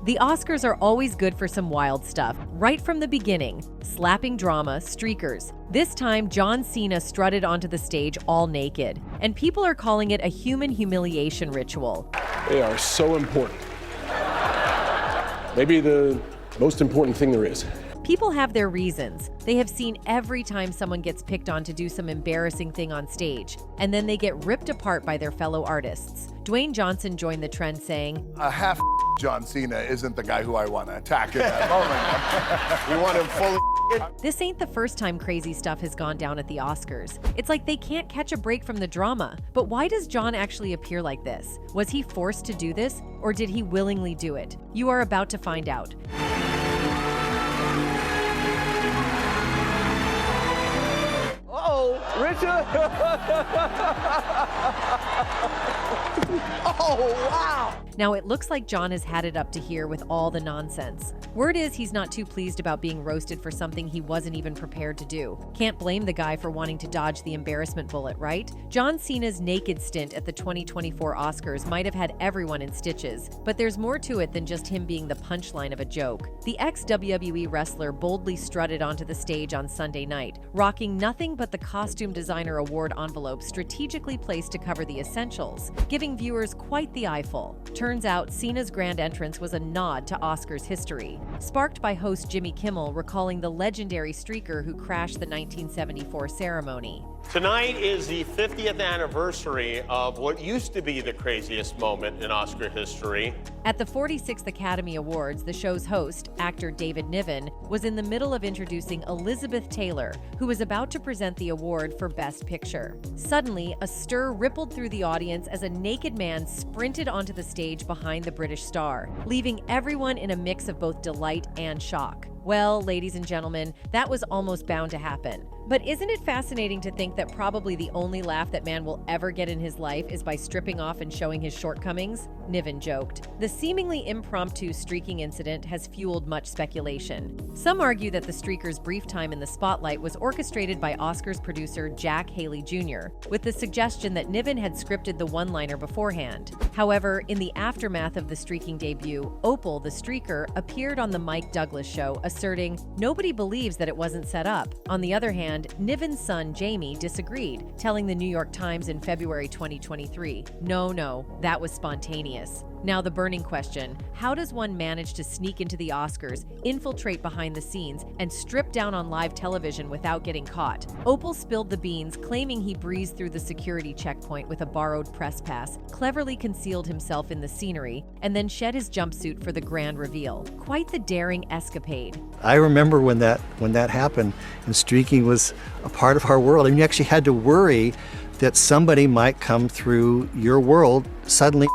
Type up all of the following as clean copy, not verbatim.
The Oscars are always good for some wild stuff, right from the beginning. Slapping drama, streakers. This time, John Cena strutted onto the stage all naked, and people are calling it a human humiliation ritual. They are so important. Maybe the most important thing there is. People have their reasons. They have seen every time someone gets picked on to do some embarrassing thing on stage, and then they get ripped apart by their fellow artists. Dwayne Johnson joined the trend saying, "A half John Cena isn't the guy who I want to attack in that moment." You want him fully. This ain't the first time crazy stuff has gone down at the Oscars. It's like they can't catch a break from the drama. But why does John actually appear like this? Was he forced to do this, or did he willingly do it? You are about to find out. Richard! Oh, wow! Now, it looks like John has had it up to here with all the nonsense. Word is he's not too pleased about being roasted for something he wasn't even prepared to do. Can't blame the guy for wanting to dodge the embarrassment bullet, right? John Cena's naked stint at the 2024 Oscars might have had everyone in stitches, but there's more to it than just him being the punchline of a joke. The ex-WWE wrestler boldly strutted onto the stage on Sunday night, rocking nothing but the costume designer award envelope strategically placed to cover the essentials, giving viewers quite the eyeful. Turns out, Cena's grand entrance was a nod to Oscars history, sparked by host Jimmy Kimmel recalling the legendary streaker who crashed the 1974 ceremony. Tonight is the 50th anniversary of what used to be the craziest moment in Oscar history. At the 46th Academy Awards, the show's host, actor David Niven, was in the middle of introducing Elizabeth Taylor, who was about to present the award for Best Picture. Suddenly, a stir rippled through the audience as a naked man sprinted onto the stage behind the British star, leaving everyone in a mix of both delight and shock. Well, ladies and gentlemen, that was almost bound to happen. But isn't it fascinating to think that probably the only laugh that man will ever get in his life is by stripping off and showing his shortcomings? Niven joked. The seemingly impromptu streaking incident has fueled much speculation. Some argue that the streaker's brief time in the spotlight was orchestrated by Oscars producer Jack Haley Jr., with the suggestion that Niven had scripted the one-liner beforehand. However, in the aftermath of the streaking debut, Opal, the streaker, appeared on the Mike Douglas show, asserting, "Nobody believes that it wasn't set up." On the other hand, Niven's son, Jamie, disagreed, telling the New York Times in February 2023, No, that was spontaneous." Now the burning question, how does one manage to sneak into the Oscars, infiltrate behind the scenes, and strip down on live television without getting caught? Opal spilled the beans, claiming he breezed through the security checkpoint with a borrowed press pass, cleverly concealed himself in the scenery, and then shed his jumpsuit for the grand reveal. Quite the daring escapade. I remember when that happened, and streaking was a part of our world. I mean, you actually had to worry that somebody might come through your world suddenly.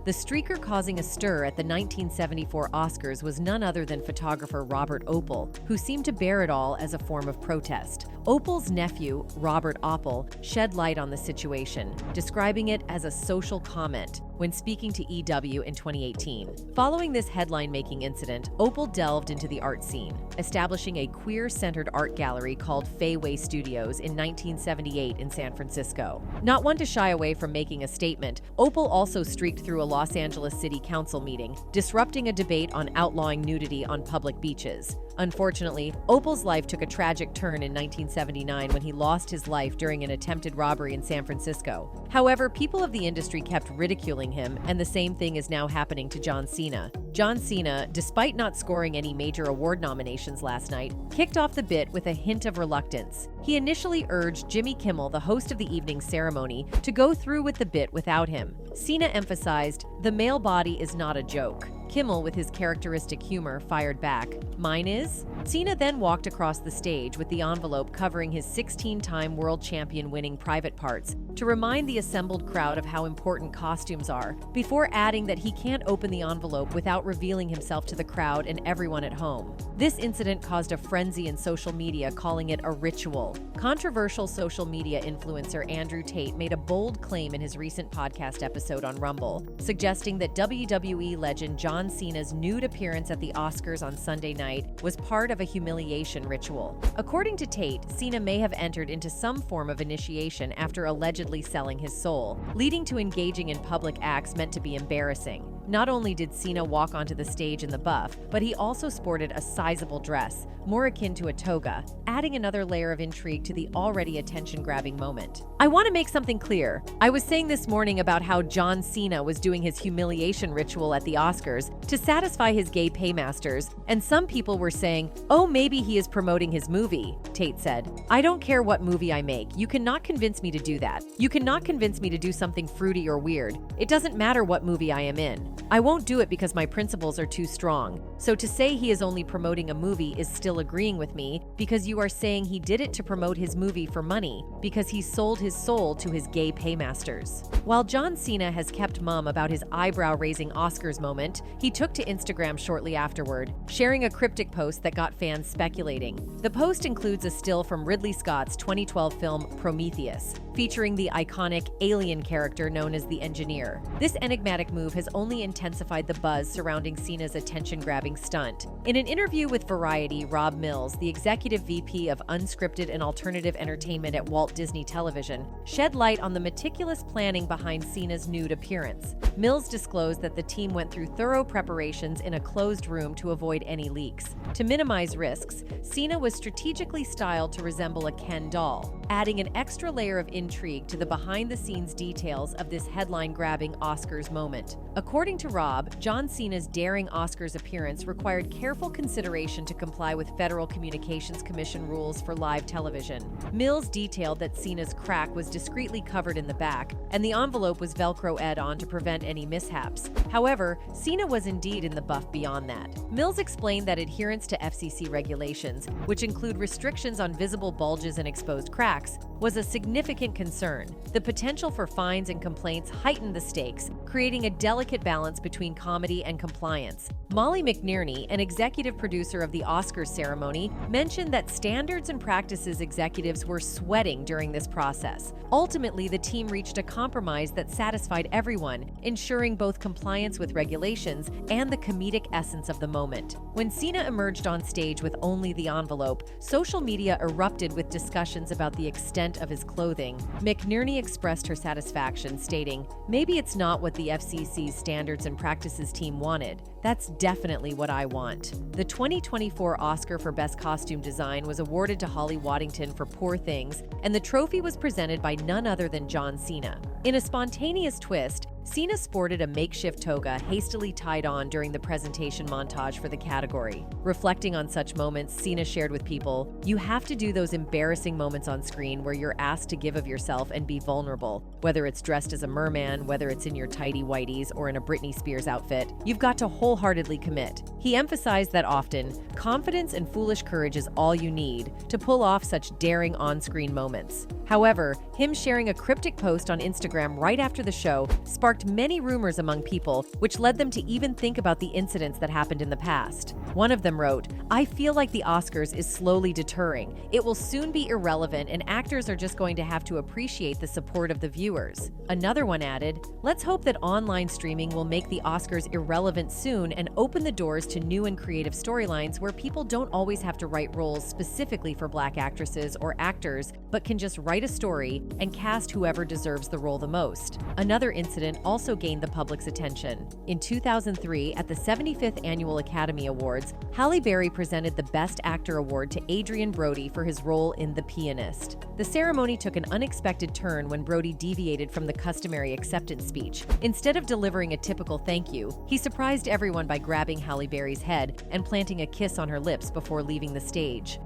The streaker causing a stir at the 1974 Oscars was none other than photographer Robert Opal, who seemed to bear it all as a form of protest. Opal's nephew, Robert Opal, shed light on the situation, describing it as a social comment when speaking to EW in 2018. Following this headline-making incident, Opal delved into the art scene, establishing a queer-centered art gallery called Fayway Studios in 1978 in San Francisco. Not one to shy away from making a statement, Opal also streaked through a Los Angeles City Council meeting, disrupting a debate on outlawing nudity on public beaches. Unfortunately, Opal's life took a tragic turn in 1979 when he lost his life during an attempted robbery in San Francisco. However, people of the industry kept ridiculing him, and the same thing is now happening to John Cena. John Cena, despite not scoring any major award nominations last night, kicked off the bit with a hint of reluctance. He initially urged Jimmy Kimmel, the host of the evening ceremony, to go through with the bit without him. Cena emphasized, "The male body is not a joke." Kimmel, with his characteristic humor, fired back, "Mine is?" Cena then walked across the stage with the envelope covering his 16-time world champion winning private parts to remind the assembled crowd of how important costumes are, before adding that he can't open the envelope without revealing himself to the crowd and everyone at home. This incident caused a frenzy in social media, calling it a ritual. Controversial social media influencer Andrew Tate made a bold claim in his recent podcast episode on Rumble, suggesting that WWE legend John Cena's nude appearance at the Oscars on Sunday night was part of a humiliation ritual. According to Tate, Cena may have entered into some form of initiation after allegedly selling his soul, leading to engaging in public acts meant to be embarrassing. Not only did Cena walk onto the stage in the buff, but he also sported a sizable dress, more akin to a toga, adding another layer of intrigue to the already attention-grabbing moment. I want to make something clear. I was saying this morning about how John Cena was doing his humiliation ritual at the Oscars to satisfy his gay paymasters, and some people were saying, oh, maybe he is promoting his movie, Tate said. I don't care what movie I make. You cannot convince me to do that. You cannot convince me to do something fruity or weird. It doesn't matter what movie I am in. I won't do it because my principles are too strong. So to say he is only promoting a movie is still agreeing with me, because you are saying he did it to promote his movie for money, because he sold his soul to his gay paymasters. While John Cena has kept mum about his eyebrow-raising Oscars moment, he took to Instagram shortly afterward, sharing a cryptic post that got fans speculating. The post includes a still from Ridley Scott's 2012 film Prometheus, featuring the iconic alien character known as the Engineer. This enigmatic move has only intensified the buzz surrounding Cena's attention-grabbing stunt. In an interview with Variety, Rob Mills, the executive VP of unscripted and alternative entertainment at Walt Disney Television, shed light on the meticulous planning behind Cena's nude appearance. Mills disclosed that the team went through thorough preparations in a closed room to avoid any leaks. To minimize risks, Cena was strategically styled to resemble a Ken doll, adding an extra layer of intrigue to the behind-the-scenes details of this headline-grabbing Oscars moment. According to Rob, John Cena's daring Oscars appearance required careful consideration to comply with Federal Communications Commission rules for live television. Mills detailed that Cena's crack was discreetly covered in the back, and the envelope was Velcro-ed on to prevent any mishaps. However, Cena was indeed in the buff beyond that. Mills explained that adherence to FCC regulations, which include restrictions on visible bulges and exposed cracks, was a significant concern. The potential for fines and complaints heightened the stakes, creating a delicate balance between comedy and compliance. Molly McNerney, an executive producer of the Oscars ceremony, mentioned that standards and practices executives were sweating during this process. Ultimately, the team reached a compromise that satisfied everyone, ensuring both compliance with regulations and the comedic essence of the moment. When Cena emerged on stage with only the envelope, social media erupted with discussions about the extent of his clothing. McNerney expressed her satisfaction, stating, "Maybe it's not what the FCC's standards and practices team wanted. That's definitely what I want." The 2024 Oscar for Best Costume Design was awarded to Holly Waddington for Poor Things, and the trophy was presented by none other than John Cena. In a spontaneous twist, Cena sported a makeshift toga hastily tied on during the presentation montage for the category. Reflecting on such moments, Cena shared with people, "You have to do those embarrassing moments on screen where you're asked to give of yourself and be vulnerable. Whether it's dressed as a merman, whether it's in your tidy whities, or in a Britney Spears outfit, you've got to wholeheartedly commit." He emphasized that often, confidence and foolish courage is all you need to pull off such daring on-screen moments. However, him sharing a cryptic post on Instagram right after the show sparked many rumors among people, which led them to even think about the incidents that happened in the past. One of them wrote, "I feel like the Oscars is slowly deterring. It will soon be irrelevant and actors are just going to have to appreciate the support of the viewers." Another one added, "Let's hope that online streaming will make the Oscars irrelevant soon and open the doors to new and creative storylines where people don't always have to write roles specifically for Black actresses or actors, but can just write a story and cast whoever deserves the role the most." Another incident also gained the public's attention. In 2003, at the 75th Annual Academy Awards, Halle Berry presented the Best Actor Award to Adrien Brody for his role in The Pianist. The ceremony took an unexpected turn when Brody deviated from the customary acceptance speech. Instead of delivering a typical thank you, he surprised everyone by grabbing Halle Berry's head and planting a kiss on her lips before leaving the stage.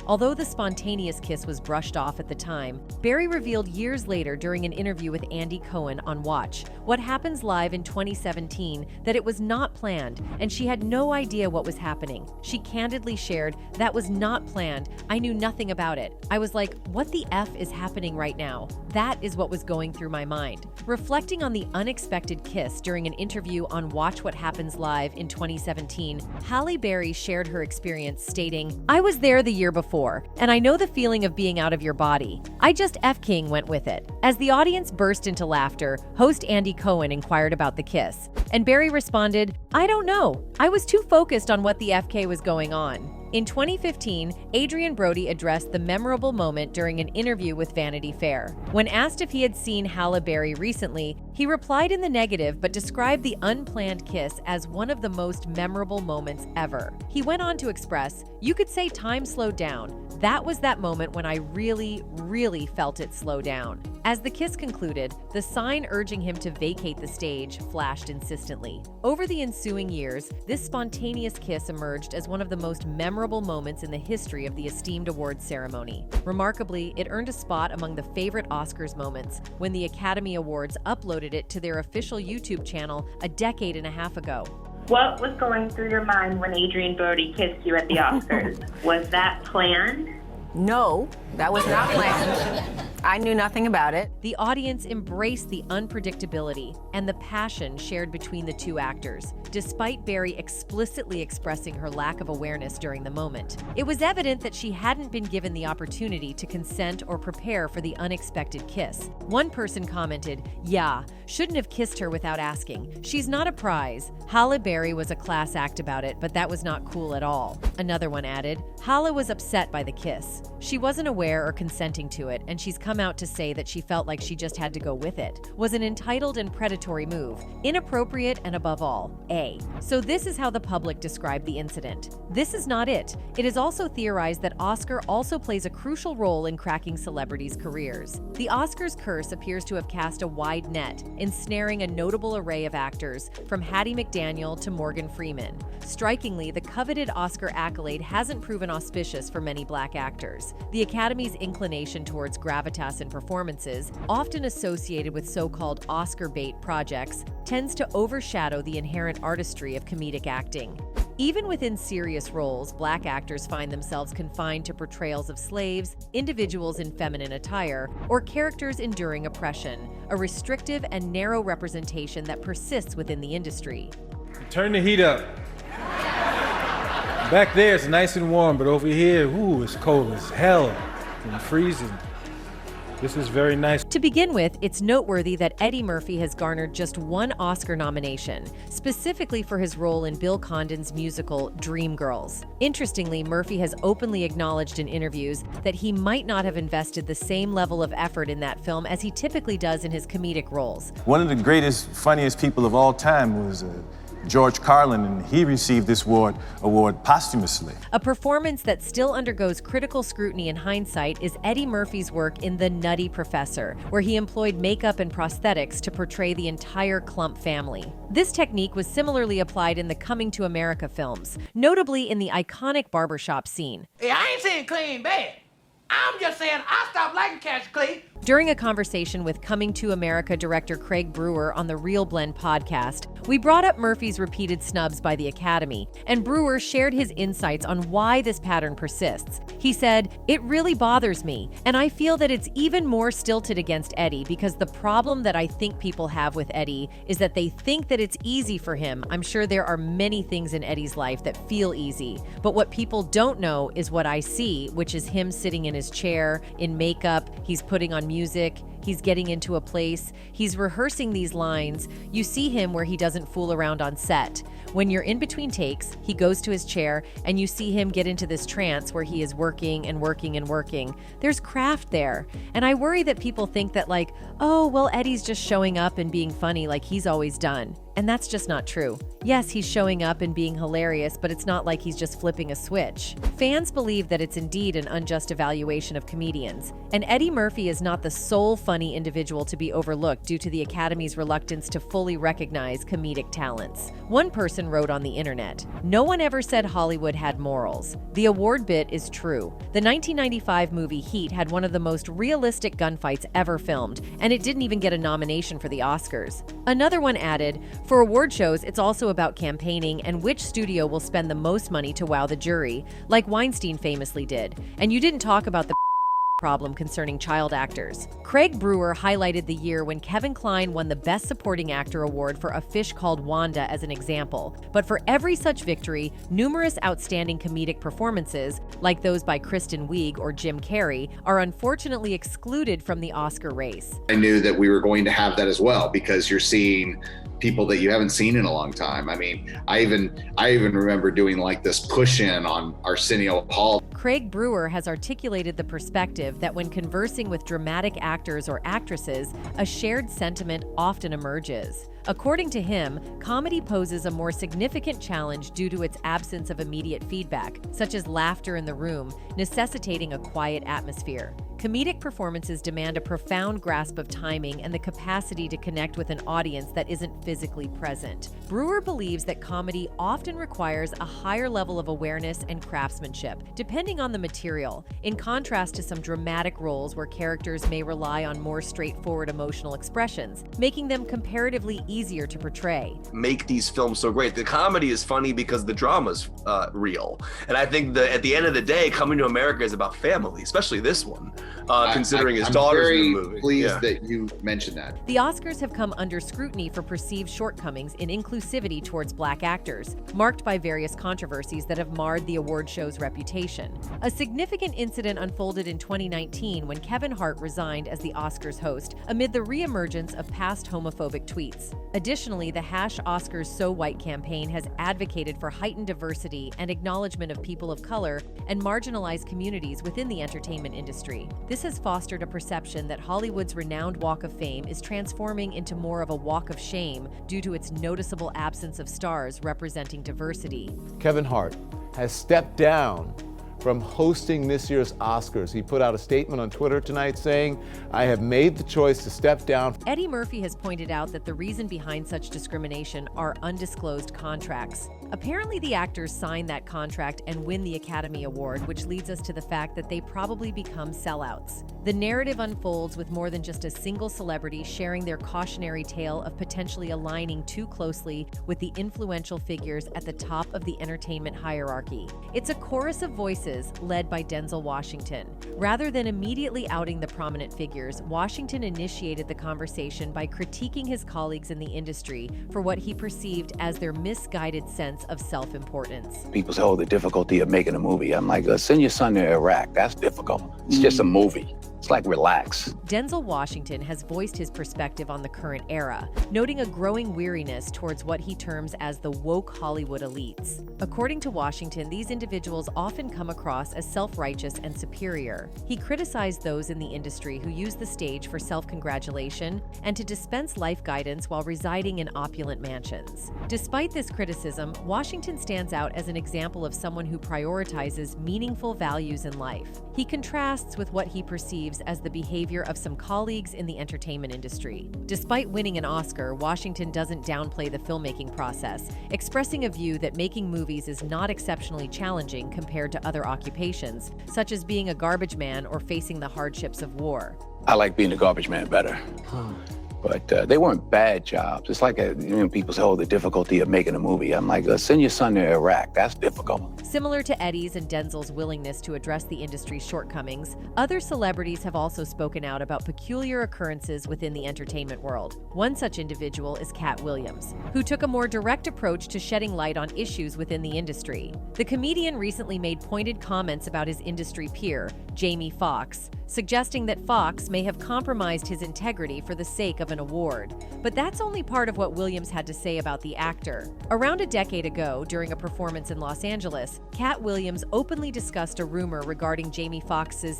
Although the spontaneous kiss was brushed off at the time, Berry revealed years later during an interview with Andy Cohen on Watch What Happens Live in 2017 that it was not planned and she had no idea what was happening. She candidly shared, "That was not planned. I knew nothing about it. I was like, what the F is happening right now? That is what was going through my mind." Reflecting on the unexpected kiss during an interview on Watch What Happens Live in 2017, Halle Berry shared her experience, stating, "I was there the year before, and I know the feeling of being out of your body. I just F-king went with it." As the audience burst into laughter, host Andy Cohen inquired about the kiss, and Berry responded, "I don't know. I was too focused on what the FK was going on." In 2015, Adrien Brody addressed the memorable moment during an interview with Vanity Fair. When asked if he had seen Halle Berry recently, he replied in the negative but described the unplanned kiss as one of the most memorable moments ever. He went on to express, "You could say time slowed down. That was that moment when I really felt it slow down." As the kiss concluded, the sign urging him to vacate the stage flashed insistently. Over the ensuing years, this spontaneous kiss emerged as one of the most memorable moments in the history of the esteemed awards ceremony. Remarkably, it earned a spot among the favorite Oscars moments when the Academy Awards uploaded it to their official YouTube channel a decade and a half ago. What was going through your mind when Adrien Brody kissed you at the Oscars? Was that planned? No, that was not planned. I knew nothing about it. The audience embraced the unpredictability and the passion shared between the two actors, despite Berry explicitly expressing her lack of awareness during the moment. It was evident that she hadn't been given the opportunity to consent or prepare for the unexpected kiss. One person commented, "Yeah, shouldn't have kissed her without asking. She's not a prize. Halle Berry was a class act about it, but that was not cool at all." Another one added, "Halle was upset by the kiss. She wasn't aware or consenting to it, and she's come out to say that she felt like she just had to go with it. Was an entitled and predatory move. Inappropriate and above all, A." So this is how the public described the incident. This is not it. It is also theorized that Oscar also plays a crucial role in cracking celebrities' careers. The Oscars curse appears to have cast a wide net, ensnaring a notable array of actors, from Hattie McDaniel to Morgan Freeman. Strikingly, the coveted Oscar accolade hasn't proven auspicious for many Black actors. The Academy's inclination towards gravitas in performances, often associated with so-called Oscar bait projects, tends to overshadow the inherent artistry of comedic acting. Even within serious roles, Black actors find themselves confined to portrayals of slaves, individuals in feminine attire, or characters enduring oppression, a restrictive and narrow representation that persists within the industry. Turn the heat up. Back there it's nice and warm, but over here, ooh, it's cold as hell and freezing. This is very nice. To begin with, it's noteworthy that Eddie Murphy has garnered just one Oscar nomination, specifically for his role in Bill Condon's musical Dreamgirls. Interestingly, Murphy has openly acknowledged in interviews that he might not have invested the same level of effort in that film as he typically does in his comedic roles. One of the greatest, funniest people of all time was George Carlin, and he received this award posthumously. A performance that still undergoes critical scrutiny in hindsight is Eddie Murphy's work in The Nutty Professor, where he employed makeup and prosthetics to portray the entire Clump family. This technique was similarly applied in the Coming to America films, notably in the iconic barbershop scene. Hey, I ain't saying clean bad. I'm just saying I stopped liking Cash Clay. During a conversation with Coming to America director Craig Brewer on the Real Blend podcast, we brought up Murphy's repeated snubs by the Academy, and Brewer shared his insights on why this pattern persists. He said, "It really bothers me, and I feel that it's even more stilted against Eddie because the problem that I think people have with Eddie is that they think that it's easy for him. I'm sure there are many things in Eddie's life that feel easy, but what people don't know is what I see, which is him sitting in his chair, in makeup, he's putting on music, he's getting into a place, he's rehearsing these lines. You see him where he doesn't fool around on set. When you're in between takes, he goes to his chair and you see him get into this trance where he is working and working and working. There's craft there. And I worry that people think that like, oh, well, Eddie's just showing up and being funny like he's always done. And that's just not true. Yes, he's showing up and being hilarious, but it's not like he's just flipping a switch. Fans believe that it's indeed an unjust evaluation of comedians. And Eddie Murphy is not the sole funny individual to be overlooked due to the Academy's reluctance to fully recognize comedic talents. One person wrote on the internet, "No one ever said Hollywood had morals. The award bit is true. The 1995 movie Heat had one of the most realistic gunfights ever filmed, and it didn't even get a nomination for the Oscars." Another one added, "For award shows, it's also about campaigning and which studio will spend the most money to wow the jury, like Weinstein famously did. And you didn't talk about the problem concerning child actors. Craig Brewer highlighted the year when Kevin Kline won the Best Supporting Actor award for A Fish Called Wanda as an example. But for every such victory, numerous outstanding comedic performances, like those by Kristen Wiig or Jim Carrey, are unfortunately excluded from the Oscar race. I knew that we were going to have that as well, because you're seeing people that you haven't seen in a long time. I mean, I even remember doing like this push-in on Arsenio Hall. Craig Brewer has articulated the perspective that when conversing with dramatic actors or actresses, a shared sentiment often emerges. According to him, comedy poses a more significant challenge due to its absence of immediate feedback, such as laughter in the room, necessitating a quiet atmosphere. Comedic performances demand a profound grasp of timing and the capacity to connect with an audience that isn't physically present. Brewer believes that comedy often requires a higher level of awareness and craftsmanship, depending on the material, in contrast to some dramatic roles where characters may rely on more straightforward emotional expressions, making them comparatively easier to portray. Make these films so great. The comedy is funny because the drama's real. And I think that at the end of the day, Coming to America is about family, especially this one. Considering his daughter's in the movie. I'm very pleased that you mentioned that. The Oscars have come under scrutiny for perceived shortcomings in inclusivity towards Black actors, marked by various controversies that have marred the award show's reputation. A significant incident unfolded in 2019 when Kevin Hart resigned as the Oscars host amid the reemergence of past homophobic tweets. Additionally, the #OscarsSoWhite campaign has advocated for heightened diversity and acknowledgement of people of color and marginalized communities within the entertainment industry. This has fostered a perception that Hollywood's renowned Walk of Fame is transforming into more of a walk of shame due to its noticeable absence of stars representing diversity. Kevin Hart has stepped down from hosting this year's Oscars. He put out a statement on Twitter tonight saying, "I have made the choice to step down." Eddie Murphy has pointed out that the reason behind such discrimination are undisclosed contracts. Apparently, the actors sign that contract and win the Academy Award, which leads us to the fact that they probably become sellouts. The narrative unfolds with more than just a single celebrity sharing their cautionary tale of potentially aligning too closely with the influential figures at the top of the entertainment hierarchy. It's a chorus of voices led by Denzel Washington. Rather than immediately outing the prominent figures, Washington initiated the conversation by critiquing his colleagues in the industry for what he perceived as their misguided sense of self-importance. People say, oh, the difficulty of making a movie. I'm like, send your son to Iraq. That's difficult. It's just a movie. It's like, relax. Denzel Washington has voiced his perspective on the current era, noting a growing weariness towards what he terms as the woke Hollywood elites. According to Washington, these individuals often come across as self-righteous and superior. He criticized those in the industry who use the stage for self-congratulation and to dispense life guidance while residing in opulent mansions. Despite this criticism, Washington stands out as an example of someone who prioritizes meaningful values in life. He contrasts with what he perceives as the behavior of some colleagues in the entertainment industry. Despite winning an Oscar, Washington doesn't downplay the filmmaking process, expressing a view that making movies is not exceptionally challenging compared to other occupations, such as being a garbage man or facing the hardships of war. I like being a garbage man better. But they weren't bad jobs. It's like people say, oh, the difficulty of making a movie. I'm like, send your son to Iraq. That's difficult. Similar to Eddie's and Denzel's willingness to address the industry's shortcomings, other celebrities have also spoken out about peculiar occurrences within the entertainment world. One such individual is Cat Williams, who took a more direct approach to shedding light on issues within the industry. The comedian recently made pointed comments about his industry peer, Jamie Foxx, suggesting that Foxx may have compromised his integrity for the sake of an award. But that's only part of what Williams had to say about the actor. Around a decade ago, during a performance in Los Angeles, Cat Williams openly discussed a rumor regarding Jamie Foxx's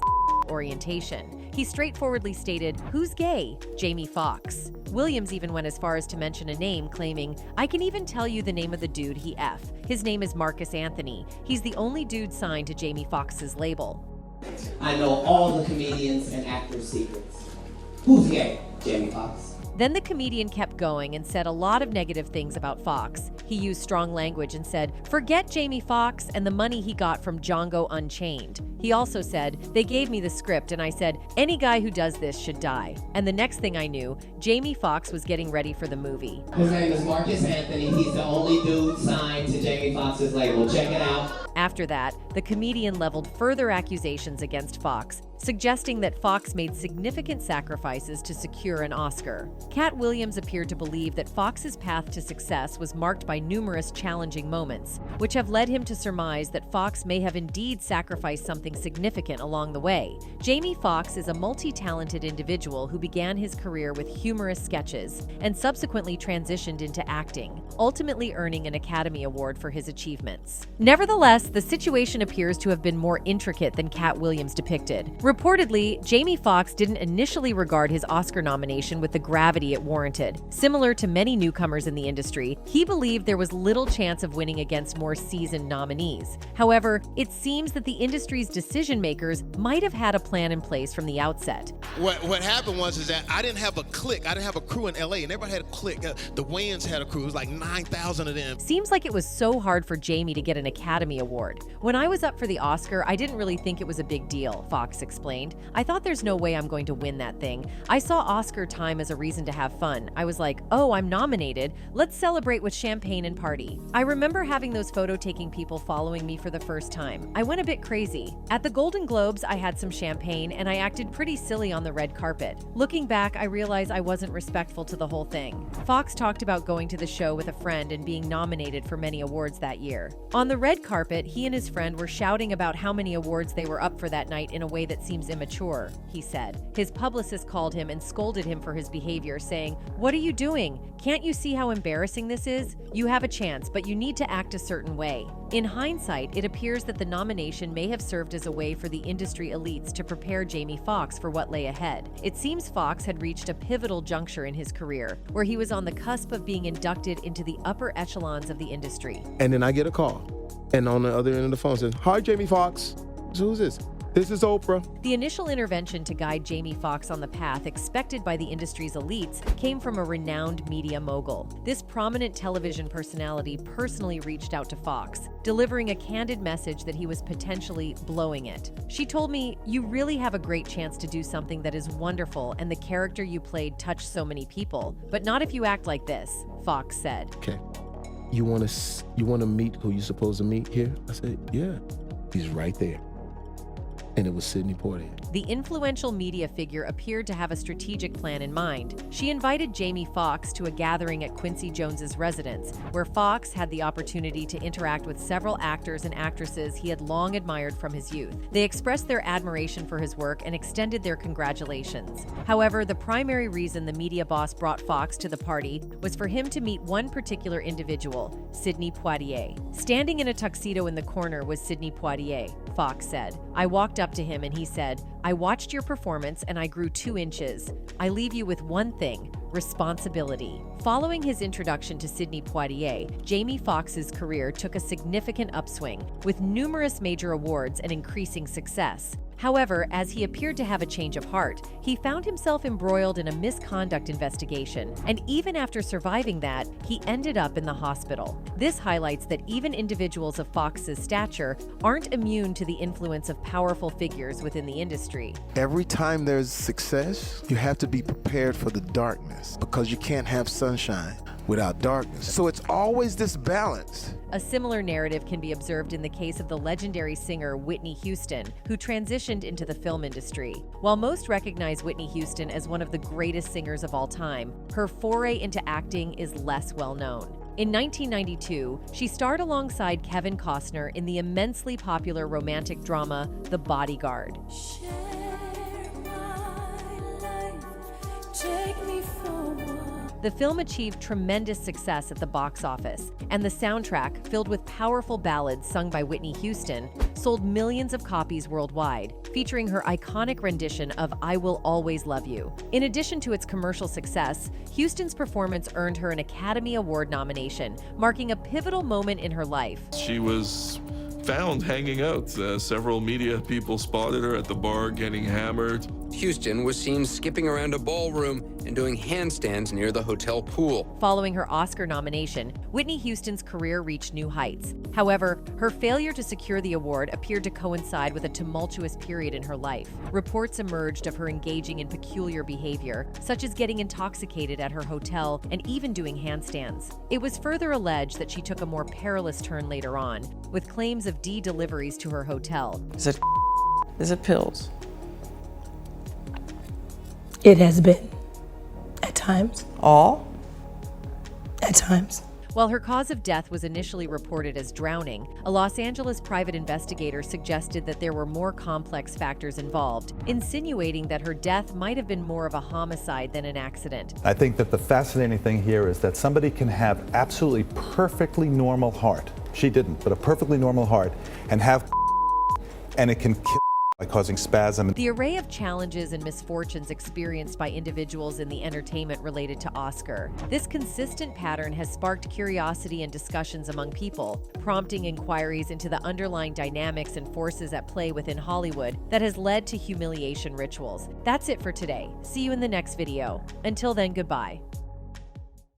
orientation. He straightforwardly stated, "Who's gay? Jamie Foxx." Williams even went as far as to mention a name, claiming, "I can even tell you the name of the dude he F. His name is Marcus Anthony. He's the only dude signed to Jamie Foxx's label." I know all the comedians and actors' secrets. Who's gay? Jamie Foxx. Then the comedian kept going and said a lot of negative things about Foxx. He used strong language and said, "Forget Jamie Foxx and the money he got from Django Unchained." He also said, "They gave me the script and I said, any guy who does this should die." And the next thing I knew, Jamie Foxx was getting ready for the movie. His name is Marcus Anthony. He's the only dude signed to Jamie Foxx's label. Check it out. After that, the comedian leveled further accusations against Fox, suggesting that Fox made significant sacrifices to secure an Oscar. Cat Williams appeared to believe that Fox's path to success was marked by numerous challenging moments, which have led him to surmise that Fox may have indeed sacrificed something significant along the way. Jamie Foxx is a multi-talented individual who began his career with humorous sketches and subsequently transitioned into acting, ultimately earning an Academy Award for his achievements. Nevertheless, the situation appears to have been more intricate than Cat Williams depicted. Reportedly, Jamie Foxx didn't initially regard his Oscar nomination with the gravity it warranted. Similar to many newcomers in the industry, he believed there was little chance of winning against more seasoned nominees. However, it seems that the industry's decision makers might have had a plan in place from the outset. What happened was that I didn't have a clique. I didn't have a crew in LA, and everybody had a clique. The Wayans had a crew. It was like 9,000 of them. Seems like it was so hard for Jamie to get an Academy Award. When I was up for the Oscar, I didn't really think it was a big deal, Fox explained. I thought there's no way I'm going to win that thing. I saw Oscar time as a reason to have fun. I was like, oh, I'm nominated. Let's celebrate with champagne and party. I remember having those photo-taking people following me for the first time. I went a bit crazy. At the Golden Globes, I had some champagne and I acted pretty silly on the red carpet. Looking back, I realized I wasn't respectful to the whole thing. Fox talked about going to the show with a friend and being nominated for many awards that year. On the red carpet, he and his friend were shouting about how many awards they were up for that night in a way that seems immature, he said. His publicist called him and scolded him for his behavior, saying, "What are you doing? Can't you see how embarrassing this is? You have a chance, but you need to act a certain way." In hindsight, it appears that the nomination may have served as a way for the industry elites to prepare Jamie Foxx for what lay ahead. It seems Foxx had reached a pivotal juncture in his career, where he was on the cusp of being inducted into the upper echelons of the industry. And then I get a call, and on the other end of the phone says, "Hi, Jamie Foxx." So who's this? This is Oprah. The initial intervention to guide Jamie Foxx on the path expected by the industry's elites came from a renowned media mogul. This prominent television personality personally reached out to Foxx, delivering a candid message that he was potentially blowing it. She told me, "You really have a great chance to do something that is wonderful, and the character you played touched so many people, but not if you act like this," Foxx said. Okay, you want to meet who you're supposed to meet here? I said, yeah. He's right there. And it was Sidney Poitier. The influential media figure appeared to have a strategic plan in mind. She invited Jamie Foxx to a gathering at Quincy Jones's residence, where Foxx had the opportunity to interact with several actors and actresses he had long admired from his youth. They expressed their admiration for his work and extended their congratulations. However, the primary reason the media boss brought Foxx to the party was for him to meet one particular individual, Sidney Poitier. Standing in a tuxedo in the corner was Sidney Poitier, Foxx said. "I walked up to him and he said, 'I watched your performance and I grew 2 inches. I leave you with one thing, responsibility.'" Following his introduction to Sidney Poitier, Jamie Foxx's career took a significant upswing, with numerous major awards and increasing success. However, as he appeared to have a change of heart, he found himself embroiled in a misconduct investigation, and even after surviving that, he ended up in the hospital. This highlights that even individuals of Foxx's stature aren't immune to the influence of powerful figures within the industry. Every time there's success, you have to be prepared for the darkness, because you can't have sunshine without darkness. So it's always this balance. A similar narrative can be observed in the case of the legendary singer Whitney Houston, who transitioned into the film industry. While most recognize Whitney Houston as one of the greatest singers of all time, her foray into acting is less well known. In 1992, she starred alongside Kevin Costner in the immensely popular romantic drama The Bodyguard. The film achieved tremendous success at the box office, and the soundtrack, filled with powerful ballads sung by Whitney Houston, sold millions of copies worldwide, featuring her iconic rendition of "I Will Always Love You." In addition to its commercial success, Houston's performance earned her an Academy Award nomination, marking a pivotal moment in her life. She was found hanging out. Several media people spotted her at the bar getting hammered. Houston was seen skipping around a ballroom and doing handstands near the hotel pool. Following her Oscar nomination, Whitney Houston's career reached new heights. However, her failure to secure the award appeared to coincide with a tumultuous period in her life. Reports emerged of her engaging in peculiar behavior, such as getting intoxicated at her hotel and even doing handstands. It was further alleged that she took a more perilous turn later on, with claims of deliveries to her hotel. Is it pills? It has been. At times. All? At times. While her cause of death was initially reported as drowning, a Los Angeles private investigator suggested that there were more complex factors involved, insinuating that her death might have been more of a homicide than an accident. I think that the fascinating thing here is that somebody can have absolutely perfectly normal heart. She didn't, but a perfectly normal heart, and have and it can kill by causing spasm. The array of challenges and misfortunes experienced by individuals in the entertainment related to Oscar. This consistent pattern has sparked curiosity and discussions among people, prompting inquiries into the underlying dynamics and forces at play within Hollywood that has led to humiliation rituals. That's it for today. See you in the next video. Until then, goodbye.